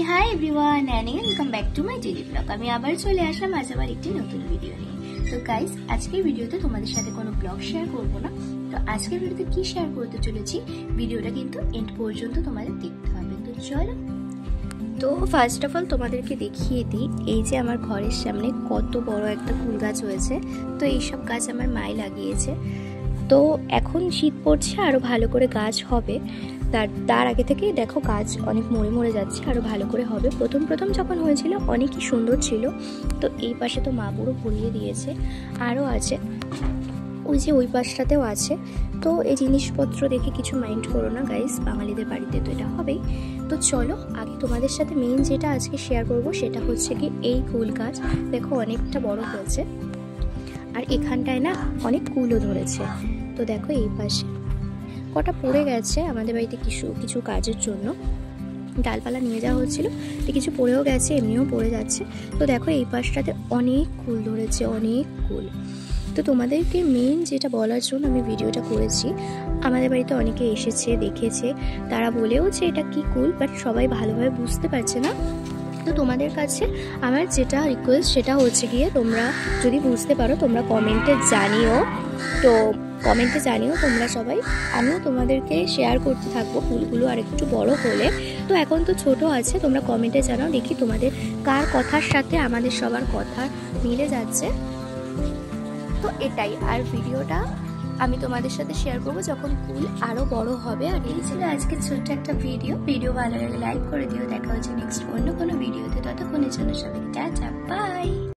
High everyone and welcome back to my daily blog. আমি আবার চলে আসলাম আজ আবার একটি নতুন ভিডিও নিয়ে। তো গাইস, আজকের ভিডিওতে তোমাদের সাথে কোনো ব্লগ শেয়ার করব না। তো আজকের ভিডিওতে কি শেয়ার করতে চলেছি, ভিডিওটা কিন্তু এন্ড পর্যন্ত তোমাদের দেখতে হবে। তো চলো। তো ফার্স্ট অফ অল তোমাদেরকে দেখিয়ে দিই, এই যে আমার ঘরের সামনে কত বড় একটা ফুল গাছ হয়েছে। তো এইসব গাছ আমার মাই লাগিয়েছে। তো এখন শীত পড়ছে, আরও ভালো করে গাছ হবে। তার আগে থেকেই দেখো গাছ অনেক মরে মরে যাচ্ছে, আরও ভালো করে হবে। প্রথম যখন হয়েছিল অনেকই সুন্দর ছিল। তো এই পাশে তো মা পুরো ভরিয়ে দিয়েছে, আরও আছে ওই যে ওই পাশটাতেও আছে। তো এই জিনিসপত্র দেখে কিছু মাইন্ড করো না গাইস, বাঙালিদের বাড়িতে তো এটা হবেই। তো চলো আগে তোমাদের সাথে মেইন যেটা আজকে শেয়ার করব সেটা হচ্ছে কি এই কুল গাছ। দেখো অনেকটা বড় হয়েছে, আর এখানটায় না অনেক কুলও ধরেছে। তো দেখো এই পাশে কটা পড়ে গেছে আমাদের বাড়িতে কিছু কাজের জন্য, ডালপালা নিয়ে যাওয়া হচ্ছিলো, তো কিছু পড়েও গেছে, এমনিও পড়ে যাচ্ছে। তো দেখো এই পাশটাতে অনেক কুল ধরেছে, অনেক কুল। তো তোমাদেরকে মেইন যেটা বলার জন্য আমি ভিডিওটা করেছি, আমাদের বাড়িতে অনেকে এসেছে, দেখেছে, তারা বলেওছে এটা কি কুল, বাট সবাই ভালোভাবে বুঝতে পারছে না। তো তোমাদের কাছে আমার যেটা রিকোয়েস্ট সেটা হচ্ছে গিয়ে, তোমরা যদি বুঝতে পারো তোমরা কমেন্টে জানিও। তো কমেন্টে জানিও তোমরা সবাই, আমিও তোমাদেরকে শেয়ার করতে থাকবো ফুলগুলো আর একটু বড় হলে। তো এখন তো ছোট আছে, তোমরা কমেন্টে জানাও, দেখি তোমাদের কার কথার সাথে আমাদের সবার কথা মিলে যাচ্ছে। তো এটাই, আর ভিডিওটা আমি তোমাদের সাথে শেয়ার করবো যখন ফুল আরো বড় হবে। আর এই ছিল আজকে ছোট্ট একটা ভিডিও ভালো লাগলে লাইক করে দিও। দেখা হচ্ছে নেক্সট অন্য কোনো ভিডিওতে, ততক্ষণের জন্য সবাইকে টাটা বাই।